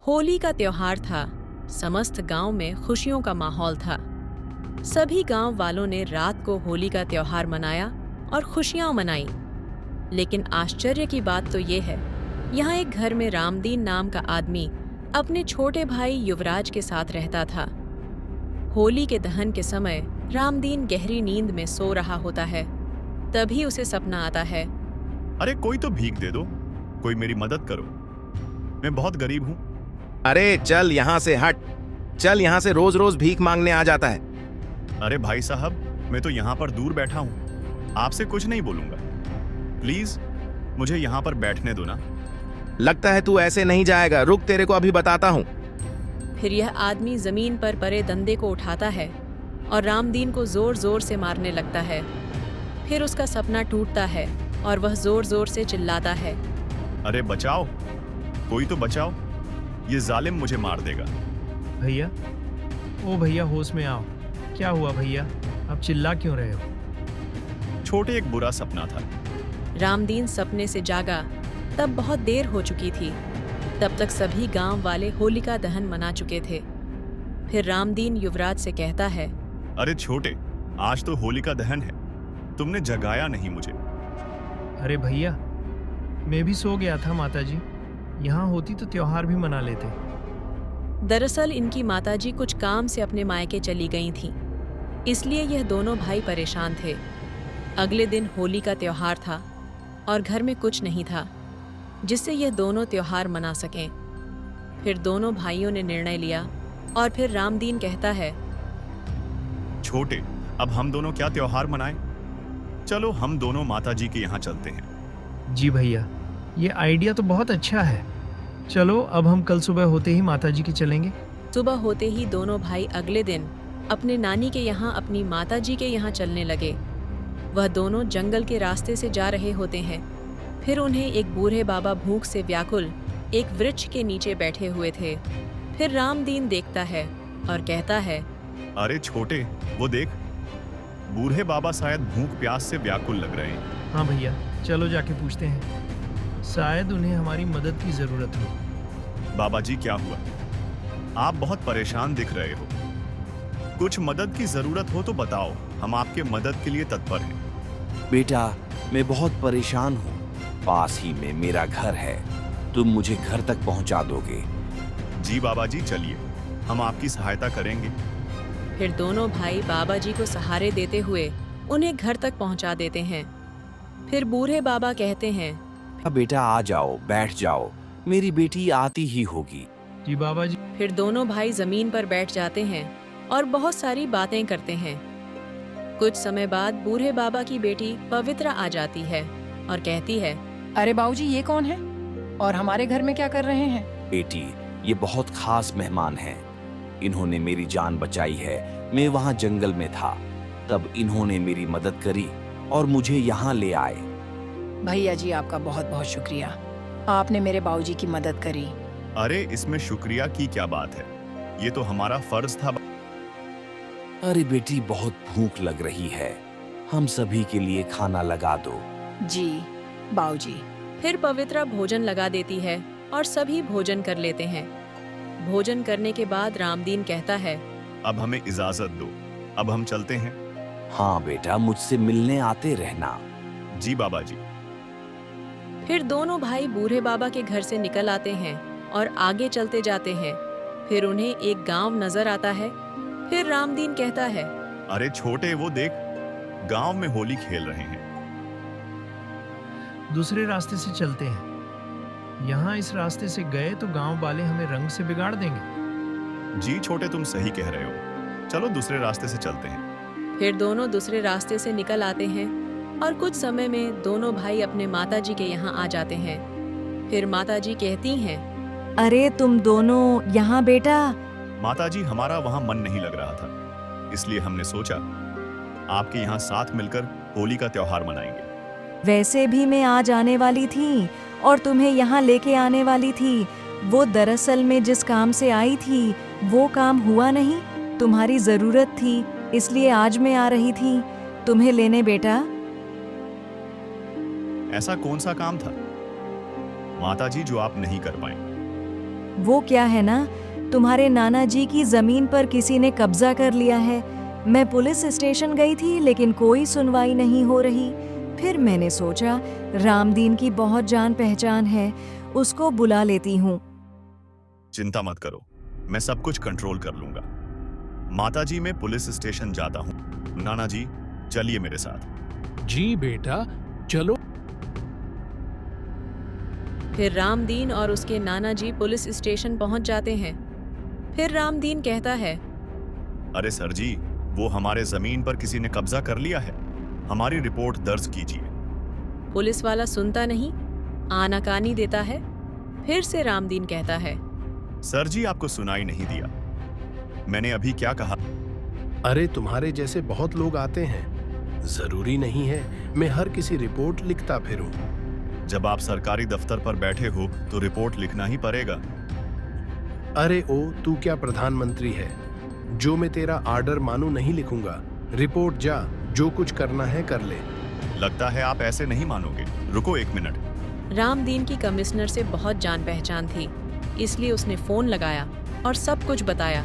होली का त्योहार था। समस्त गांव में खुशियों का माहौल था। सभी गांव वालों ने रात को होली का त्योहार मनाया और खुशियां मनाई। लेकिन आश्चर्य की बात तो ये है, यहाँ एक घर में रामदीन नाम का आदमी अपने छोटे भाई युवराज के साथ रहता था। होली के दहन के समय रामदीन गहरी नींद में सो रहा होता है। तभी उसे सपना आता है। अरे कोई तो भीख दे दो, कोई मेरी मदद करो, मैं बहुत गरीब हूँ। अरे चल यहाँ से हट, चल यहाँ से रोज रोज भीख मांगने आ जाता है। अरे भाई साहब, मैं तो यहाँ पर दूर बैठा हूँ, आपसे कुछ नहीं बोलूंगा। प्लीज मुझे यहाँ पर बैठने दो ना। लगता है तू ऐसे नहीं जाएगा, रुक तेरे को अभी बताता हूँ। फिर यह आदमी जमीन पर पड़े दंदे को उठाता है और रामदीन को जोर जोर से मारने लगता है। फिर उसका सपना टूटता है और वह जोर जोर से चिल्लाता है, अरे बचाओ, कोई तो बचाओ, ये जालिम मुझे मार देगा। भैया, ओ भैया होश में आओ। क्या हुआ भैया, अब चिल्ला क्यों रहे हो? छोटे एक बुरा सपना था। रामदीन सपने से जागा तब बहुत देर हो चुकी थी। तब तक सभी गांव वाले होलिका दहन मना चुके थे। फिर रामदीन युवराज से कहता है, अरे छोटे, आज तो होलिका दहन है, तुमने जगाया नहीं मुझे। अरे भैया, मैं भी सो गया था माताजी, यहाँ होती तो त्योहार भी मना लेते। दरअसल इनकी माताजी कुछ काम से अपने मायके चली गई थीं, इसलिए यह दोनों भाई परेशान थे। अगले दिन होली का त्योहार था और घर में कुछ नहीं था जिससे यह दोनों त्योहार मना सकें। फिर दोनों भाइयों ने निर्णय लिया और फिर रामदीन कहता है, छोटे, अब हम दोनों क्या त्योहार मनाएं? चलो हम दोनों माताजी के यहाँ चलते हैं। जी भैया, ये आइडिया तो बहुत अच्छा है। चलो अब हम कल सुबह होते ही माताजी के चलेंगे। सुबह होते ही दोनों भाई अगले दिन अपने नानी के यहाँ अपनी माताजी के यहाँ चलने लगे। वह दोनों जंगल के रास्ते से जा रहे होते हैं। फिर उन्हें एक बूढ़े बाबा भूख से व्याकुल एक वृक्ष के नीचे बैठे हुए थे। फिर रामदीन देखता है और कहता है, अरे छोटे, वो देख, बूढ़े बाबा शायद भूख प्यास से व्याकुल लग रहे हैं। हाँ भैया, चलो जाके पूछते हैं, शायद उन्हें हमारी मदद की जरूरत हो। बाबा जी, क्या हुआ? आप बहुत परेशान दिख रहे हो। कुछ मदद की जरूरत हो तो बताओ, हम आपके मदद के लिए तत्पर हैं। बेटा, मैं बहुत परेशान हूँ। पास ही में मेरा घर है, तुम मुझे घर तक पहुँचा दोगे? जी बाबा जी, चलिए, हम आपकी सहायता करेंगे। फिर दोनों भाई बाबा जी को सहारे देते हुए उन्हें घर तक पहुंचा देते हैं। फिर बूढ़े बाबा कहते हैं, बेटा आ जाओ, बैठ जाओ, मेरी बेटी आती ही होगी। जी बाबा जी। फिर दोनों भाई जमीन पर बैठ जाते हैं और बहुत सारी बातें करते हैं। कुछ समय बाद बूढ़े बाबा की बेटी पवित्रा आ जाती है और कहती है, अरे बाबूजी, ये कौन है और हमारे घर में क्या कर रहे हैं? बेटी, ये बहुत खास मेहमान हैं। इन्होंने मेरी जान बचाई है। मैं वहाँ जंगल में था, तब इन्होंने मेरी मदद करी और मुझे यहाँ ले आए। भैया जी, आपका बहुत बहुत शुक्रिया, आपने मेरे बाबूजी की मदद करी। अरे इसमें शुक्रिया की क्या बात है, ये तो हमारा फर्ज था। अरे बेटी, बहुत भूख लग रही है, हम सभी के लिए खाना लगा दो। जी बाबूजी। फिर पवित्रा भोजन लगा देती है और सभी भोजन कर लेते हैं। भोजन करने के बाद रामदीन कहता है, अब हमें इजाजत दो, अब हम चलते हैं। हाँ बेटा, मुझसे मिलने आते रहना। जी बाबा जी। फिर दोनों भाई बूढ़े बाबा के घर से निकल आते हैं और आगे चलते जाते हैं। फिर उन्हें एक गांव नजर आता है। फिर रामदीन कहता है, अरे छोटे, वो देख, गांव में होली खेल रहे हैं। दूसरे रास्ते से चलते हैं, यहाँ इस रास्ते से गए तो गांव वाले हमें रंग से बिगाड़ देंगे। जी छोटे, तुम सही कह रहे हो, चलो दूसरे रास्ते से चलते हैं। फिर दोनों दूसरे रास्ते से निकल आते हैं और कुछ समय में दोनों भाई अपने माताजी के यहाँ आ जाते हैं। फिर माताजी कहती हैं, अरे तुम दोनों यहाँ बेटा। माताजी, हमारा वहाँ मन नहीं लग रहा था, इसलिए हमने सोचा आपके यहाँ साथ मिलकर होली का त्योहार मनाएंगे। वैसे भी मैं आज आने वाली थी और तुम्हें यहाँ लेके आने वाली थी। वो दरअसल में जिस काम से आई थी वो काम हुआ नहीं, तुम्हारी जरूरत थी, इसलिए आज मैं आ रही थी तुम्हें लेने बेटा। ऐसा कौन सा काम था माताजी जो आप नहीं कर पाए? वो क्या है ना, तुम्हारे नाना जी की जमीन पर किसी ने कब्जा कर लिया है। मैं पुलिस स्टेशन गई थी लेकिन कोई सुनवाई नहीं हो रही। फिर मैंने सोचा रामदीन की बहुत जान पहचान है, उसको बुला लेती हूँ। चिंता मत करो, मैं सब कुछ कंट्रोल कर लूंगा। माताजी मैं पुलिस स्टेशन जाता हूँ। नाना जी चलिए मेरे साथ। जी बेटा चलो। फिर रामदीन और उसके नाना जी पुलिस स्टेशन पहुंच जाते हैं। फिर रामदीन कहता है, अरे सर जी, वो हमारे जमीन पर किसी ने कब्जा कर लिया है, हमारी रिपोर्ट दर्ज कीजिए। पुलिस वाला सुनता नहीं, आनाकानी देता है। फिर से रामदीन कहता है, सर जी आपको सुनाई नहीं दिया, मैंने अभी क्या कहा? अरे तुम्हारे जैसे बहुत लोग आते हैं, जरूरी नहीं है मैं हर किसी रिपोर्ट लिखता फिरूं। जब आप सरकारी दफ्तर पर बैठे हो तो रिपोर्ट लिखना ही पड़ेगा। अरे ओ तू क्या प्रधानमंत्री है, जो मैं तेरा आर्डर मानू नहीं लिखूंगा। रिपोर्ट जा, जो कुछ करना है कर ले। लगता है आप ऐसे नहीं मानोगे, रुको 1 मिनट। रामदीन की कमिश्नर से बहुत जान पहचान थी, इसलिए उसने फोन लगाया और सब कुछ बताया।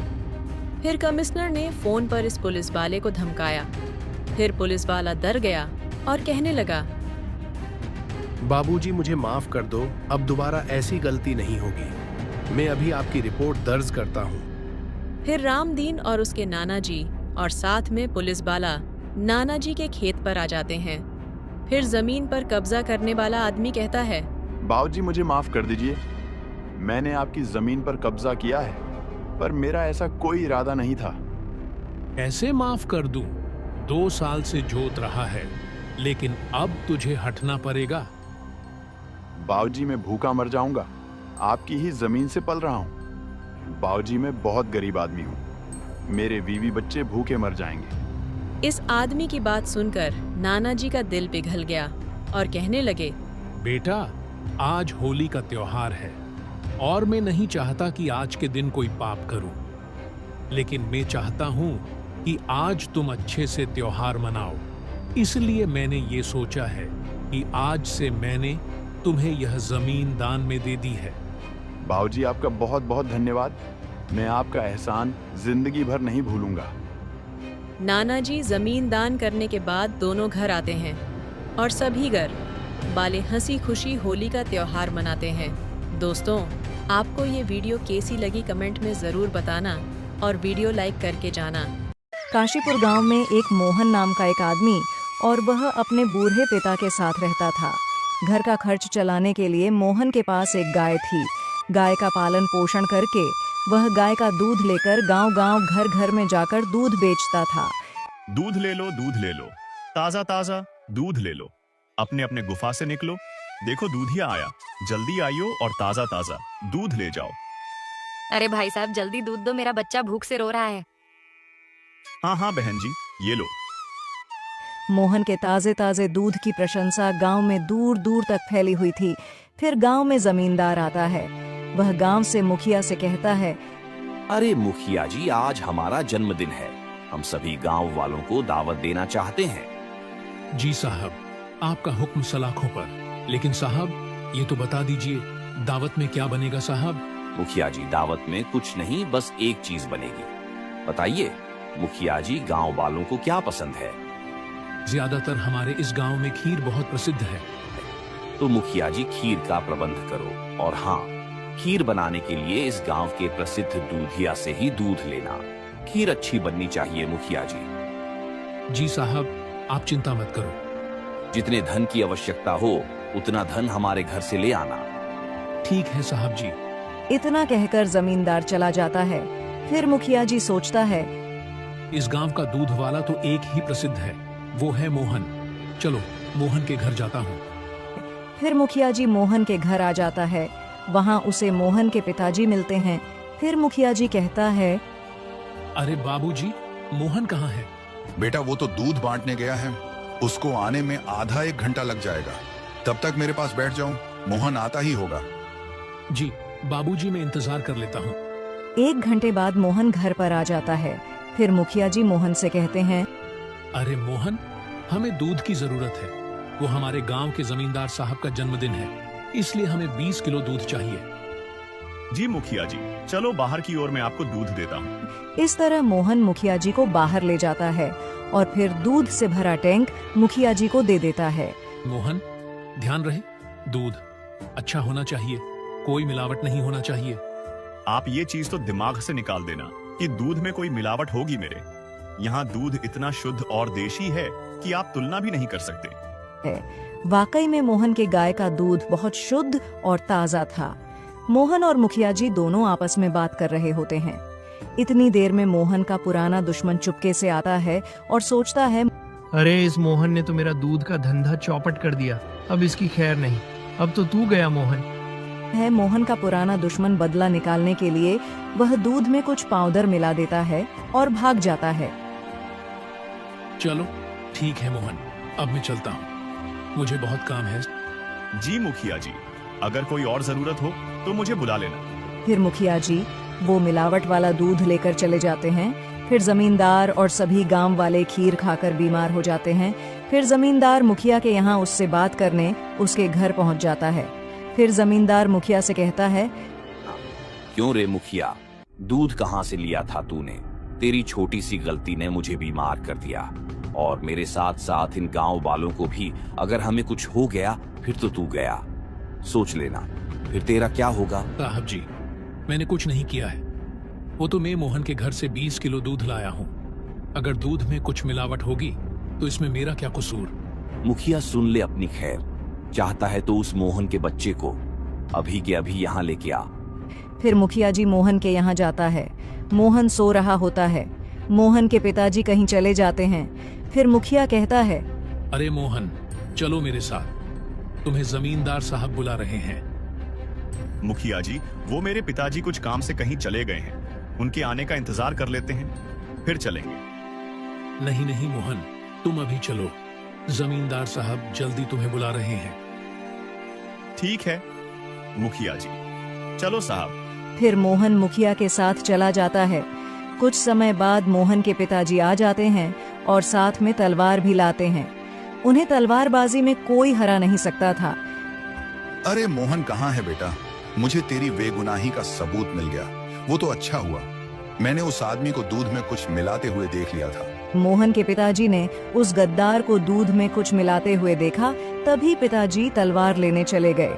फिर कमिश्नर ने फोन पर इस पुलिस वाले को धमकाया। फिर पुलिस वाला डर गया और कहने लगा, बाबूजी मुझे माफ कर दो, अब दोबारा ऐसी गलती नहीं होगी। मैं अभी आपकी रिपोर्ट दर्ज करता हूँ। फिर रामदीन और उसके नाना जी और साथ में पुलिस वाला नाना जी के खेत पर आ जाते हैं। फिर जमीन पर कब्जा करने वाला आदमी कहता है, बाबूजी मुझे माफ कर दीजिए, मैंने आपकी जमीन पर कब्जा किया है, पर मेरा ऐसा कोई इरादा नहीं था। ऐसे माफ कर दूं? 2 साल से जोत रहा है, लेकिन अब तुझे हटना पड़ेगा। बाबूजी मैं भूखा मर जाऊंगा, आपकी ही जमीन से पल रहा हूँ। बाबूजी मैं बहुत गरीब आदमी हूँ, मेरे बीवी बच्चे भूखे मर जाएंगे। इस आदमी की बात सुनकर नाना जी का दिल पिघल गया और कहने लगे, बेटा आज होली का त्योहार है और मैं नहीं चाहता कि आज के दिन कोई पाप करूं, लेकिन मैं चाहता हूं कि आज तुम अच्छे से त्योहार मनाओ। इसलिए मैंने ये सोचा है कि आज से मैंने तुम्हें यह जमीन दान में दे दी है। बाबूजी आपका बहुत बहुत धन्यवाद, मैं आपका एहसान जिंदगी भर नहीं भूलूंगा। नाना जी जमीन दान करने के बाद दोनों घर आते हैं और सभी घर वाले हंसी खुशी होली का त्योहार मनाते हैं। दोस्तों, आपको ये वीडियो कैसी लगी कमेंट में ज़रूर बताना और वीडियो लाइक करके जाना। काशीपुर गांव में एक मोहन नाम का एक आदमी और वह अपने बूढ़े पिता के साथ रहता था। घर का खर्च चलाने के लिए मोहन के पास एक गाय थी। गाय का पालन पोषण करके वह गाय का दूध लेकर गांव-गांव घर-घर में जाकर दूध बेचता था। दूध ले लो, दूध ले लो, ताजा ताजा दूध ले लो, अपने अपने गुफा से निकलो, देखो दूधिया आया, जल्दी आइयो और ताजा ताजा दूध ले जाओ। अरे भाई साहब जल्दी दूध दो, मेरा बच्चा भूख से रो रहा है। हाँ हाँ बहन जी, ये लो। मोहन के ताजे ताजे दूध की प्रशंसा गांव में दूर दूर तक फैली हुई थी। फिर गांव में जमींदार आता है। वह गांव से मुखिया से कहता है, अरे मुखिया जी आज हमारा जन्मदिन है, हम सभी गांव वालों को दावत देना चाहते हैं। जी साहब, आपका हुक्म सलाखों पर। लेकिन साहब ये तो बता दीजिए दावत में क्या बनेगा साहब? मुखिया जी दावत में कुछ नहीं, बस एक चीज बनेगी। बताइए मुखिया जी, गांव वालों को क्या पसंद है? ज्यादातर हमारे इस गांव में खीर बहुत प्रसिद्ध है। तो मुखिया जी खीर का प्रबंध करो, और हाँ, खीर बनाने के लिए इस गांव के प्रसिद्ध दूधिया से ही दूध लेना। खीर अच्छी बननी चाहिए मुखिया जी। जी साहब आप चिंता मत करो। जितने धन की आवश्यकता हो उतना धन हमारे घर से ले आना। ठीक है साहब जी। इतना कहकर जमींदार चला जाता है। फिर मुखिया जी सोचता है, इस गांव का दूध वाला तो एक ही प्रसिद्ध है, वो है मोहन। चलो मोहन के घर जाता हूँ। फिर मुखिया जी मोहन के घर आ जाता है। वहाँ उसे मोहन के पिताजी मिलते हैं। फिर मुखिया जी कहता है, अरे बाबूजी, मोहन कहाँ है? बेटा वो तो दूध बांटने गया है, उसको आने में आधा 1 घंटा लग जाएगा। तब तक मेरे पास बैठ जाओ, मोहन आता ही होगा। जी बाबूजी, मैं इंतजार कर लेता हूँ। 1 घंटे बाद मोहन घर पर आ जाता है। फिर मुखिया जी मोहन से कहते हैं, अरे मोहन, हमें दूध की जरूरत है। वो हमारे गांव के जमींदार साहब का जन्मदिन है, इसलिए हमें 20 किलो दूध चाहिए। जी मुखिया जी, चलो बाहर की ओर, मैं आपको दूध देता हूँ। इस तरह मोहन मुखिया जी को बाहर ले जाता है और फिर दूध से भरा टैंक मुखिया जी को दे देता है। मोहन, ध्यान रहे, दूध अच्छा होना चाहिए, कोई मिलावट नहीं होना चाहिए। आप ये चीज तो दिमाग से निकाल देना कि दूध में कोई मिलावट होगी मेरे। यहाँ दूध इतना शुद्ध और देशी है कि आप तुलना भी नहीं कर सकते। वाकई में मोहन के गाय का दूध बहुत शुद्ध और ताजा था। मोहन और मुखिया जी दोनों आपस में बात कर रहे होते हैं। इतनी देर में मोहन का पुराना दुश्मन चुपके से आता है और सोचता है, अरे इस मोहन ने तो मेरा दूध का धंधा चौपट कर दिया, अब इसकी खैर नहीं। अब तो तू गया मोहन। मोहन का पुराना दुश्मन बदला निकालने के लिए वह दूध में कुछ पाउडर मिला देता है और भाग जाता है। चलो ठीक है मोहन, अब मैं चलता हूँ, मुझे बहुत काम है। जी मुखिया जी, अगर कोई और जरूरत हो तो मुझे बुला लेना। फिर मुखिया जी वो मिलावट वाला दूध लेकर चले जाते हैं। फिर जमींदार और सभी गांव वाले खीर खाकर बीमार हो जाते हैं। फिर जमींदार मुखिया के यहाँ उससे बात करने उसके घर पहुँच जाता है। फिर जमींदार मुखिया से कहता है, क्यों रे मुखिया, दूध कहाँ से लिया था तूने? तेरी छोटी सी गलती ने मुझे बीमार कर दिया और मेरे साथ साथ इन गांव वालों को भी। अगर हमें कुछ हो गया फिर तो तू गया, सोच लेना फिर तेरा क्या होगा। साहब जी, मैंने कुछ नहीं किया है, वो तो मैं मोहन के घर से 20 किलो दूध लाया हूँ। अगर दूध में कुछ मिलावट होगी तो इसमें मेरा क्या कसूर? मुखिया सुन ले अपनी खैर, चाहता है तो उस मोहन के बच्चे को अभी के अभी यहाँ लेके आ। फिर मुखिया जी मोहन के यहाँ जाता है। मोहन सो रहा होता है। मोहन के पिताजी कहीं चले जाते हैं। फिर मुखिया कहता है, अरे मोहन, चलो मेरे साथ, तुम्हें जमींदार साहब बुला रहे हैं। मुखिया जी, वो मेरे पिताजी कुछ काम से कहीं चले गए हैं, उनके आने का इंतजार कर लेते हैं, फिर चलेंगे। नहीं नहीं मोहन, तुम अभी चलो, जमींदार साहब जल्दी तुम्हें बुला रहे हैं। ठीक है मुखिया जी, चलो साहब। फिर मोहन मुखिया के साथ चला जाता है। कुछ समय बाद मोहन के पिताजी आ जाते हैं और साथ में तलवार भी लाते हैं। उन्हें तलवारबाजी में कोई हरा नहीं सकता था। अरे मोहन कहाँ है बेटा? मुझे तेरी बेगुनाही का सबूत मिल गया, वो तो अच्छा हुआ। मैंने उस आदमी को दूध में कुछ मिलाते हुए देख लिया था। मोहन के पिताजी ने उस गद्दार को दूध में कुछ मिलाते हुए देखा, तभी पिताजी तलवार लेने चले गए।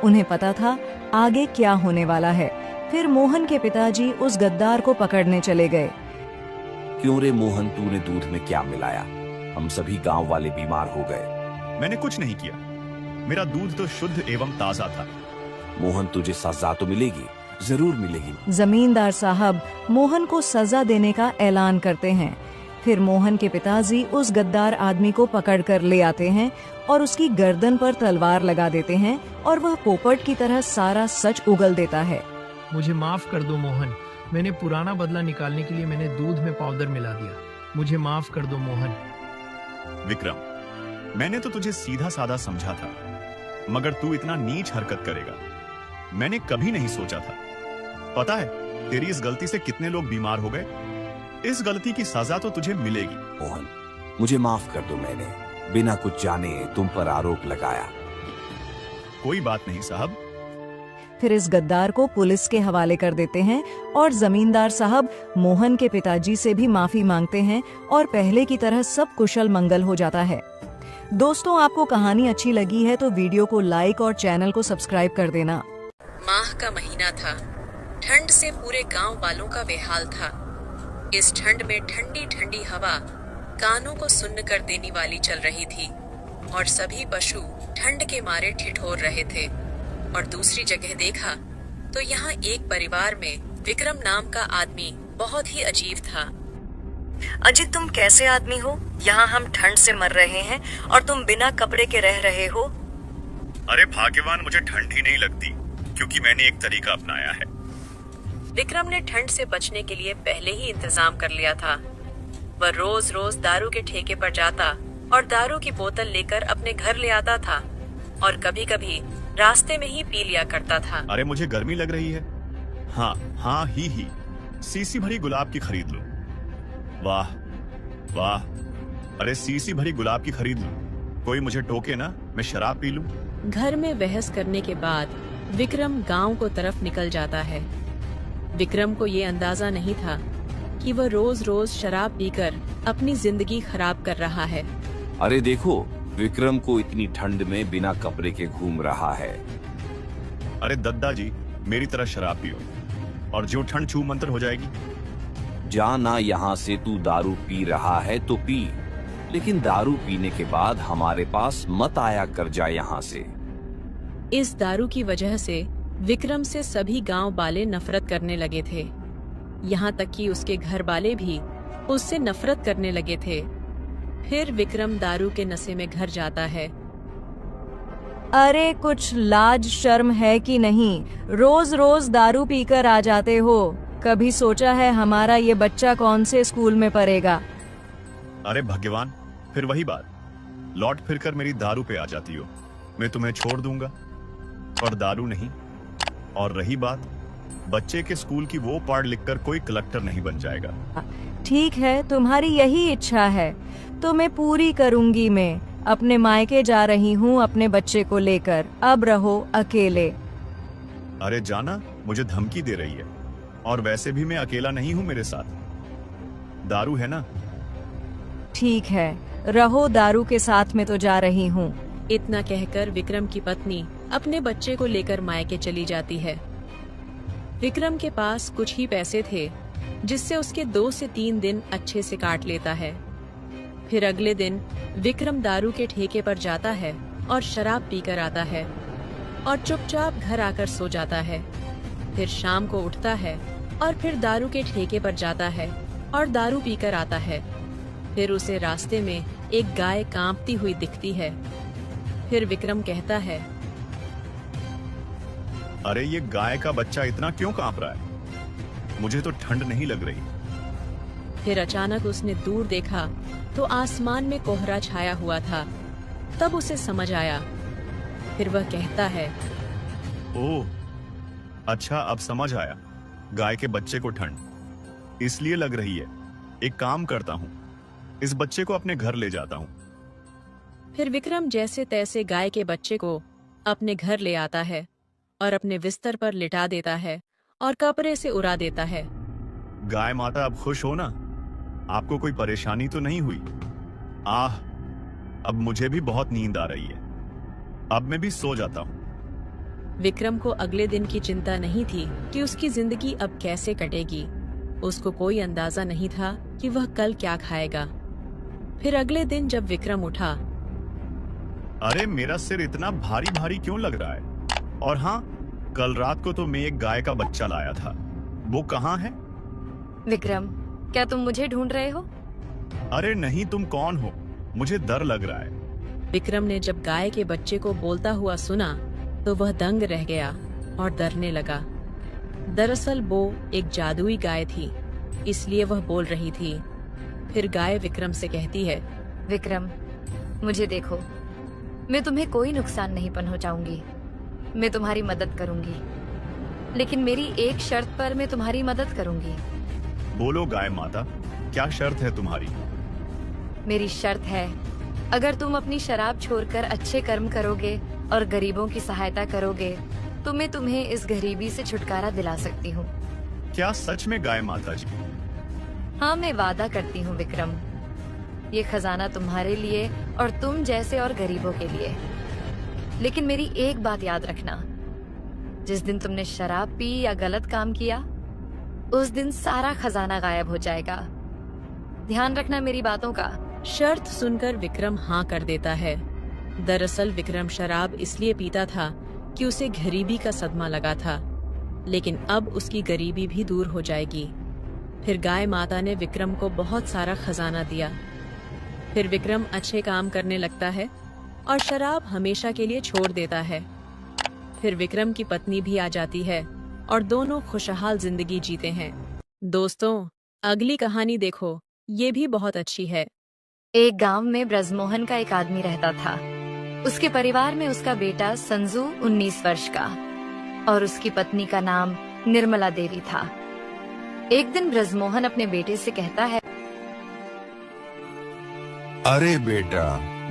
उन्हें पता था आगे क्या होने वाला है। फिर मोहन के पिताजी उस गद्दार को पकड़ने चले गए। क्यों रे मोहन, तूने दूध में क्या मिलाया? हम सभी गांव वाले बीमार हो गए। मैंने कुछ नहीं किया, मेरा दूध तो शुद्ध एवं ताजा था। मोहन, तुझे सजा तो मिलेगी, जरूर मिलेगी। जमींदार साहब मोहन को सजा देने का ऐलान करते हैं। फिर मोहन के पिताजी उस गद्दार आदमी को पकड़कर ले आते हैं और उसकी गर्दन पर तलवार लगा देते हैं और वह पोपट की तरह सारा सच उगल देता है। मुझे माफ कर दो मोहन, मैंने पुराना बदला निकालने के लिए मैंने दूध में पाउडर मिला दिया। मुझे माफ कर दो मोहन। विक्रम, मैंने तो तुझे सीधा साधा समझा था, मगर तू इतना नीच हरकत करेगा मैंने कभी नहीं सोचा था। पता है तेरी इस गलती से कितने लोग बीमार हो गए? इस गलती की सजा तो तुझे मिलेगी। मोहन, मुझे माफ कर दो, मैंने बिना कुछ जाने तुम पर आरोप लगाया। कोई बात नहीं साहब। फिर इस गद्दार को पुलिस के हवाले कर देते हैं और जमींदार साहब मोहन के पिताजी से भी माफी मांगते हैं और पहले की तरह सब कुशल मंगल हो जाता है। दोस्तों, आपको कहानी अच्छी लगी है तो वीडियो को लाइक और चैनल को सब्सक्राइब कर देना। माह का महीना था। ठंड से पूरे गांव वालों का बेहाल था। इस ठंड में ठंडी ठंडी हवा कानों को सुन्न कर देने वाली चल रही थी और सभी पशु ठंड के मारे ठिठुर रहे थे। और दूसरी जगह देखा तो यहाँ एक परिवार में विक्रम नाम का आदमी बहुत ही अजीब था। अजित, तुम कैसे आदमी हो? यहाँ हम ठंड से मर रहे हैं और तुम बिना कपड़े के रह रहे हो। अरे भाग्यवान, मुझे ठंड ही नहीं लगती क्योंकि मैंने एक तरीका अपनाया है। विक्रम ने ठंड से बचने के लिए पहले ही इंतजाम कर लिया था। वह रोज रोज दारू के ठेके पर जाता और दारू की बोतल लेकर अपने घर ले आता था और कभी कभी रास्ते में ही पी लिया करता था। अरे मुझे गर्मी लग रही है। हाँ ही सीसी भरी गुलाब की खरीद लो। वाह वाह, अरे सीसी भरी गुलाब की खरीद लो। कोई मुझे टोके ना, मैं शराब पी लूं। घर में बहस करने के बाद विक्रम गांव को तरफ निकल जाता है। विक्रम को ये अंदाजा नहीं था कि वह रोज रोज शराब पीकर अपनी जिंदगी खराब कर रहा है। अरे देखो, विक्रम को इतनी ठंड में बिना कपड़े के घूम रहा है। अरे दद्दा जी, मेरी तरह शराब पियो और जो ठंड छू मंतर हो जाएगी। जाना यहाँ से, तू दारू पी रहा है तो पी, लेकिन दारू पीने के बाद हमारे पास मत आया कर जा यहाँ से। इस दारू की वजह से विक्रम से सभी गांव वाले नफरत करने लगे थे। यहाँ तक कि उसके घर वाले भी उससे नफरत करने लगे थे। फिर विक्रम दारू के नशे में घर जाता है। अरे कुछ लाज शर्म है कि नहीं? रोज रोज दारू पीकर आ जाते हो। कभी सोचा है हमारा ये बच्चा कौन से स्कूल में पढ़ेगा? अरे भगवान, फिर वही बात, लौट फिर कर मेरी दारू पे आ जाती हो। मैं तुम्हें छोड़ दूंगा, पर दारू नहीं। और रही बात, बच्चे के स्कूल की, वो पढ़ लिखकर कोई कलेक्टर नहीं बन जाएगा। ठीक है, तुम्हारी यही इच्छा है तो मैं पूरी करूंगी। मैं अपने मायके जा रही हूँ अपने बच्चे को लेकर। अब रहो अकेले। अरे जाना, मुझे धमकी दे रही है, और वैसे भी मैं अकेला नहीं हूँ, मेरे साथ दारू है ना। ठीक है, रहो, दारू के साथ में तो जा रही हूँ। इतना कहकर विक्रम की पत्नी अपने बच्चे को लेकर मायके चली जाती है। विक्रम के पास कुछ ही पैसे थे जिससे उसके 2 से 3 दिन अच्छे से काट लेता है। फिर अगले दिन विक्रम दारू के ठेके पर जाता है और शराब पीकर आता है और चुपचाप घर आकर सो जाता है। फिर शाम को उठता है और फिर दारू के ठेके पर जाता है और दारू पीकर आता है। फिर उसे रास्ते में एक गाय कांपती हुई दिखती है। फिर विक्रम कहता है, अरे ये गाय का बच्चा इतना क्यों कांप रहा है? मुझे तो ठंड नहीं लग रही। फिर अचानक उसने दूर देखा तो आसमान में कोहरा छाया हुआ था। तब उसे समझ आया। फिर वह कहता है, ओह अच्छा, अब समझ आया, गाय के बच्चे को ठंड इसलिए लग रही है। एक काम करता हूँ, इस बच्चे को अपने घर ले जाता हूँ। फिर विक्रम जैसे तैसे गाय के बच्चे को अपने घर ले आता है और अपने बिस्तर पर लिटा देता है और कपड़े से उड़ा देता है। गाय माता, अब खुश हो ना? आपको कोई परेशानी तो नहीं हुई? आह, अब मुझे भी बहुत नींद आ रही है। अब मैं भी सो जाता हूँ। विक्रम को अगले दिन की चिंता नहीं थी कि उसकी जिंदगी अब कैसे कटेगी। उसको कोई अंदाजा नहीं था कि वह कल क्या खाएगा। फिर अगले दिन जब विक्रम उठा, अरे मेरा सिर इतना भारी भारी क्यों लग रहा है? और हाँ, कल रात को तो मैं एक गाय का बच्चा लाया था, वो कहाँ है? विक्रम, क्या तुम मुझे ढूंढ रहे हो? अरे नहीं, तुम कौन हो? मुझे डर लग रहा है। विक्रम ने जब गाय के बच्चे को बोलता हुआ सुना तो वह दंग रह गया और डरने लगा। दरअसल वो एक जादुई गाय थी, इसलिए वह बोल रही थी। फिर गाय विक्रम से कहती है, विक्रम, मुझे देखो, मैं तुम्हें कोई नुकसान नहीं पहुंचाऊंगी। मैं तुम्हारी मदद करूंगी, लेकिन मेरी एक शर्त पर मैं तुम्हारी मदद करूंगी। बोलो गाय माता, क्या शर्त है तुम्हारी? मेरी शर्त है, अगर तुम अपनी शराब छोड़कर अच्छे कर्म करोगे और गरीबों की सहायता करोगे तो मैं तुम्हें इस गरीबी से छुटकारा दिला सकती हूँ। क्या सच में गाय माता जी? हाँ, मैं वादा करती हूँ विक्रम, ये खजाना तुम्हारे लिए और तुम जैसे और गरीबों के लिए। लेकिन मेरी एक बात याद रखना, जिस दिन तुमने शराब पी या गलत काम किया उस दिन सारा खजाना गायब हो जाएगा। ध्यान रखना मेरी बातों का। शर्त सुनकर विक्रम हाँ कर देता है। दरअसल विक्रम शराब इसलिए पीता था कि उसे गरीबी का सदमा लगा था, लेकिन अब उसकी गरीबी भी दूर हो जाएगी। फिर गाय माता ने विक्रम को बहुत सारा खजाना दिया। फिर विक्रम अच्छे काम करने लगता है और शराब हमेशा के लिए छोड़ देता है। फिर विक्रम की पत्नी भी आ जाती है और दोनों खुशहाल जिंदगी जीते हैं। दोस्तों, अगली कहानी देखो, ये भी बहुत अच्छी है। एक गांव में ब्रजमोहन का एक आदमी रहता था। उसके परिवार में उसका बेटा संजू 19 वर्ष का और उसकी पत्नी का नाम निर्मला देवी था। एक दिन ब्रजमोहन अपने बेटे से कहता है, अरे बेटा,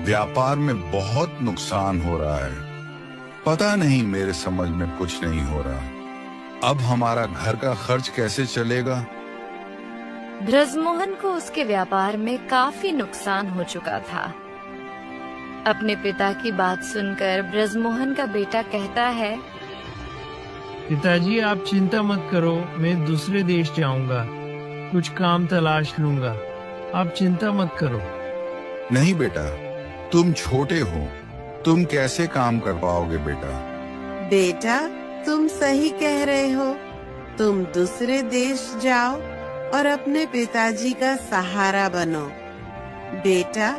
व्यापार में बहुत नुकसान हो रहा है। पता नहीं, मेरे समझ में कुछ नहीं हो रहा। अब हमारा घर का खर्च कैसे चलेगा? ब्रजमोहन को उसके व्यापार में काफी नुकसान हो चुका था। अपने पिता की बात सुनकर ब्रजमोहन का बेटा कहता है, पिताजी आप चिंता मत करो, मैं दूसरे देश जाऊंगा, कुछ काम तलाश लूंगा, आप चिंता मत करो। नहीं बेटा, तुम छोटे हो, तुम कैसे काम कर पाओगे बेटा? बेटा तुम सही कह रहे हो, तुम दूसरे देश जाओ और अपने पिताजी का सहारा बनो। बेटा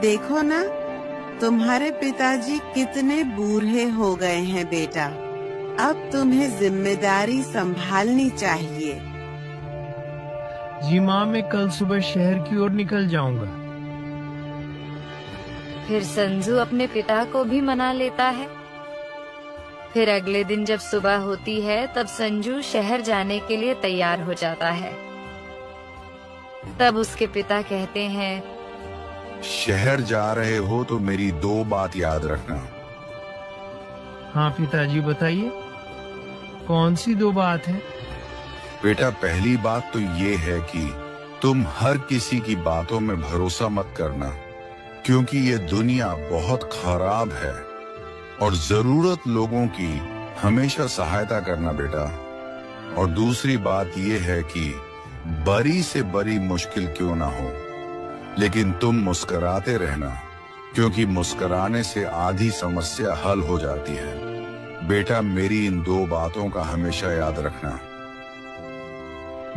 देखो ना, तुम्हारे पिताजी कितने बूढ़े हो गए हैं बेटा, अब तुम्हें जिम्मेदारी संभालनी चाहिए। जी माँ, मैं कल सुबह शहर की ओर निकल जाऊंगा। फिर संजू अपने पिता को भी मना लेता है। फिर अगले दिन जब सुबह होती है तब संजू शहर जाने के लिए तैयार हो जाता है। तब उसके पिता कहते हैं, शहर जा रहे हो तो मेरी 2 बात याद रखना। हाँ पिताजी बताइए, कौन सी 2 बात है? बेटा पहली बात तो ये है कि तुम हर किसी की बातों में भरोसा मत करना, क्योंकि ये दुनिया बहुत खराब है, और जरूरत लोगों की हमेशा सहायता करना बेटा। और दूसरी बात ये है कि बड़ी से बड़ी मुश्किल क्यों ना हो, लेकिन तुम मुस्कुराते रहना, क्योंकि मुस्कुराने से आधी समस्या हल हो जाती है। बेटा मेरी इन 2 बातों का हमेशा याद रखना।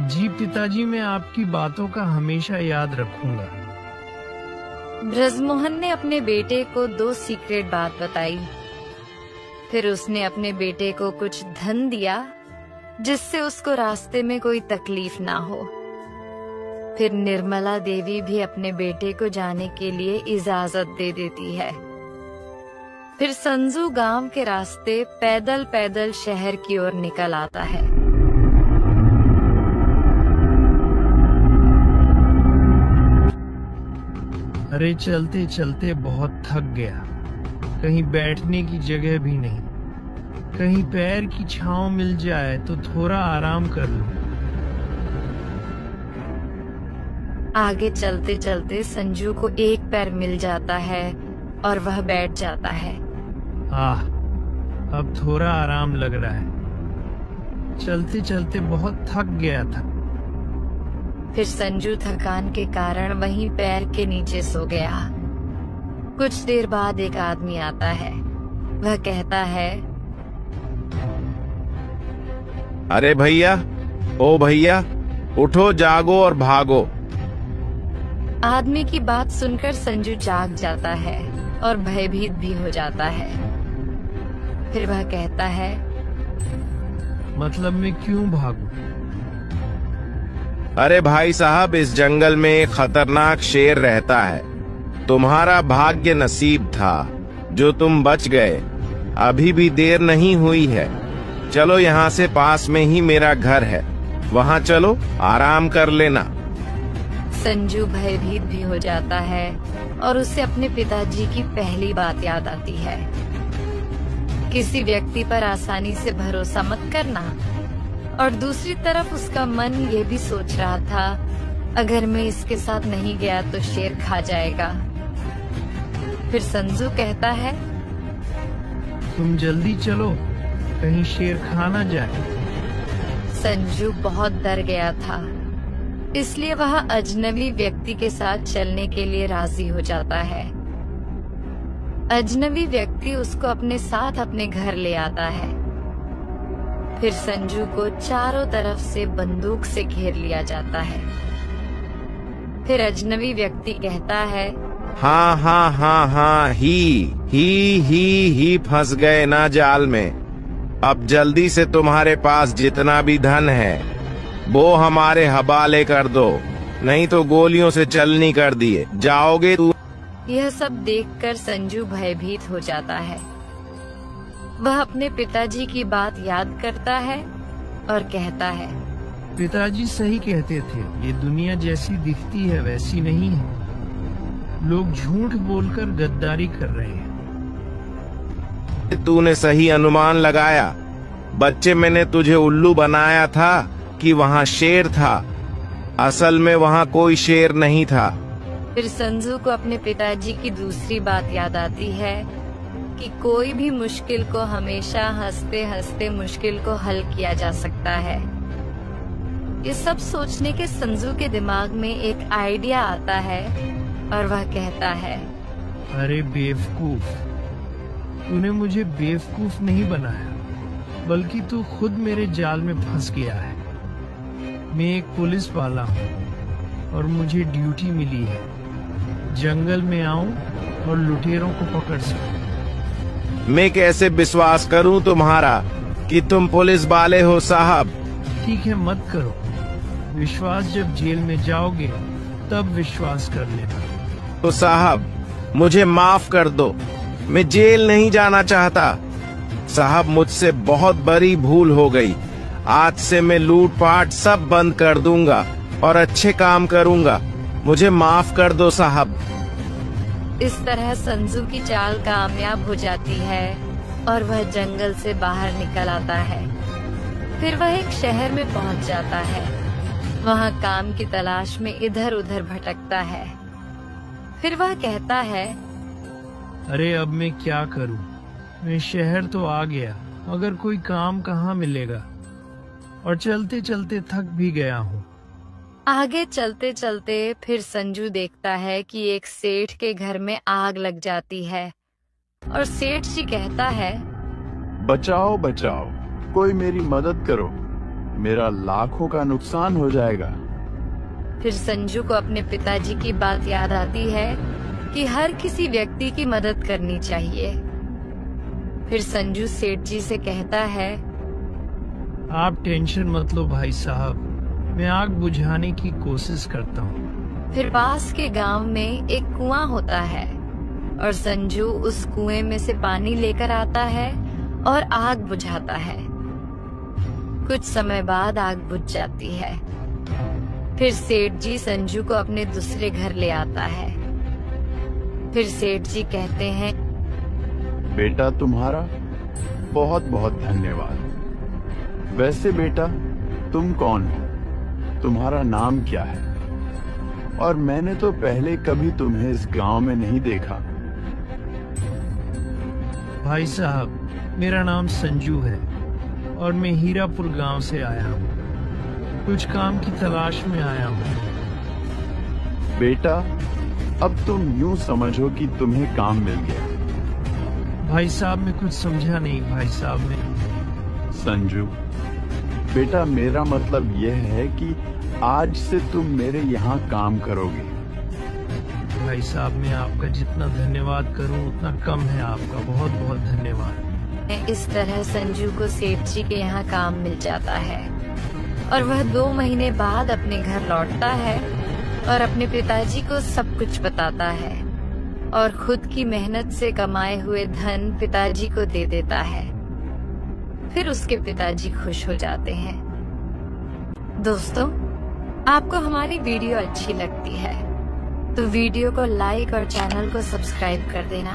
जी पिताजी, मैं आपकी बातों का हमेशा याद रखूंगा। ब्रजमोहन ने अपने बेटे को 2 सीक्रेट बात बताई। फिर उसने अपने बेटे को कुछ धन दिया जिससे उसको रास्ते में कोई तकलीफ ना हो। फिर निर्मला देवी भी अपने बेटे को जाने के लिए इजाजत दे देती है। फिर संजू गांव के रास्ते पैदल पैदल शहर की ओर निकल आता है। अरे चलते चलते बहुत थक गया, कहीं बैठने की जगह भी नहीं, कहीं पैर की छांव मिल जाए तो थोड़ा आराम कर लूं। आगे चलते चलते संजू को एक पैर मिल जाता है और वह बैठ जाता है। अब थोड़ा आराम लग रहा है। चलते चलते बहुत थक गया था। फिर संजू थकान के कारण वहीं पैर के नीचे सो गया। कुछ देर बाद एक आदमी आता है। वह कहता है, अरे भैया, ओ भैया, उठो, जागो और भागो। आदमी की बात सुनकर संजू जाग जाता है और भयभीत भी हो जाता है। फिर वह कहता है, मतलब मैं क्यों भागूं? अरे भाई साहब, इस जंगल में एक खतरनाक शेर रहता है। तुम्हारा भाग्य नसीब था जो तुम बच गए। अभी भी देर नहीं हुई है। चलो, यहाँ से पास में ही मेरा घर है, वहाँ चलो, आराम कर लेना। संजू भयभीत भी हो जाता है और उसे अपने पिताजी की पहली बात याद आती है। किसी व्यक्ति पर आसानी से भरोसा मत करना। और दूसरी तरफ उसका मन ये भी सोच रहा था, अगर मैं इसके साथ नहीं गया तो शेर खा जाएगा। फिर संजू कहता है, तुम जल्दी चलो, कहीं शेर खा ना जाए। संजू बहुत डर गया था, इसलिए वह अजनबी व्यक्ति के साथ चलने के लिए राजी हो जाता है। अजनबी व्यक्ति उसको अपने साथ अपने घर ले आता है। फिर संजू को चारों तरफ से बंदूक से घेर लिया जाता है। फिर अजनबी व्यक्ति कहता है, हाँ हाँ हाँ हाँ, ही फंस गए ना जाल में। अब जल्दी से तुम्हारे पास जितना भी धन है वो हमारे हवाले कर दो, नहीं तो गोलियों से चलनी कर दिए जाओगे तू। यह सब देखकर संजू भयभीत हो जाता है। वह अपने पिताजी की बात याद करता है और कहता है, पिताजी सही कहते थे, ये दुनिया जैसी दिखती है वैसी नहीं है। लोग झूठ बोलकर गद्दारी कर रहे हैं। तूने सही अनुमान लगाया। बच्चे, मैंने तुझे उल्लू बनाया था कि वहाँ शेर था। असल में वहाँ कोई शेर नहीं था। फिर संजू को अपने पिताजी की दूसरी बात याद आती है कि कोई भी मुश्किल को हमेशा हंसते हंसते मुश्किल को हल किया जा सकता है। ये सब सोचने के संजू के दिमाग में एक आइडिया आता है और वह कहता है, अरे बेवकूफ, तूने मुझे बेवकूफ नहीं बनाया, बल्कि तू खुद मेरे जाल में फंस गया है। मैं एक पुलिस वाला हूँ और मुझे ड्यूटी मिली है, जंगल में आऊं और लुटेरों को पकड़ सकूं। मैं कैसे विश्वास करूं तुम्हारा कि तुम पुलिस वाले हो साहब? ठीक है, मत करो विश्वास। जब जेल में जाओगे तब विश्वास कर लेना। तो साहब, मुझे माफ कर दो, मैं जेल नहीं जाना चाहता। साहब, मुझसे बहुत बड़ी भूल हो गई। आज से मैं लूटपाट सब बंद कर दूंगा और अच्छे काम करूंगा। मुझे माफ कर दो साहब। इस तरह संजू की चाल कामयाब हो जाती है और वह जंगल से बाहर निकल आता है। फिर वह एक शहर में पहुंच जाता है। वहां काम की तलाश में इधर उधर भटकता है। फिर वह कहता है, अरे अब मैं क्या करूं? मैं शहर तो आ गया, मगर कोई काम कहाँ मिलेगा, और चलते चलते थक भी गया हूँ। आगे चलते चलते फिर संजू देखता है कि एक सेठ के घर में आग लग जाती है और सेठ जी कहता है, बचाओ बचाओ, कोई मेरी मदद करो, मेरा लाखों का नुकसान हो जाएगा। फिर संजू को अपने पिताजी की बात याद आती है कि हर किसी व्यक्ति की मदद करनी चाहिए। फिर संजू सेठ जी से कहता है, आप टेंशन मत लो भाई साहब, मैं आग बुझाने की कोशिश करता हूँ। फिर पास के गांव में एक कुआं होता है और संजू उस कुएं में से पानी लेकर आता है और आग बुझाता है। कुछ समय बाद आग बुझ जाती है। फिर सेठ जी संजू को अपने दूसरे घर ले आता है। फिर सेठ जी कहते हैं, बेटा तुम्हारा बहुत बहुत धन्यवाद। वैसे बेटा, तुम कौन हो? तुम्हारा नाम क्या है? और मैंने तो पहले कभी तुम्हें इस गांव में नहीं देखा। भाई साहब, मेरा नाम संजू है और मैं हीरापुर गांव से आया हूँ। कुछ काम की तलाश में आया हूँ। बेटा, अब तुम यूं समझो कि तुम्हें काम मिल गया। भाई साहब, मैं कुछ समझा नहीं भाई साहब। मैं संजू बेटा, मेरा मतलब यह है कि आज से तुम मेरे यहाँ काम करोगे। भाई साहब, मैं आपका जितना धन्यवाद करूं उतना कम है। आपका बहुत बहुत धन्यवाद। इस तरह संजू को सेठ जी के यहाँ काम मिल जाता है और वह 2 महीने बाद अपने घर लौटता है और अपने पिताजी को सब कुछ बताता है और खुद की मेहनत से कमाए हुए धन पिताजी को दे देता है। फिर उसके पिताजी खुश हो जाते हैं। दोस्तों, आपको हमारी वीडियो अच्छी लगती है तो वीडियो को लाइक और चैनल को सब्सक्राइब कर देना।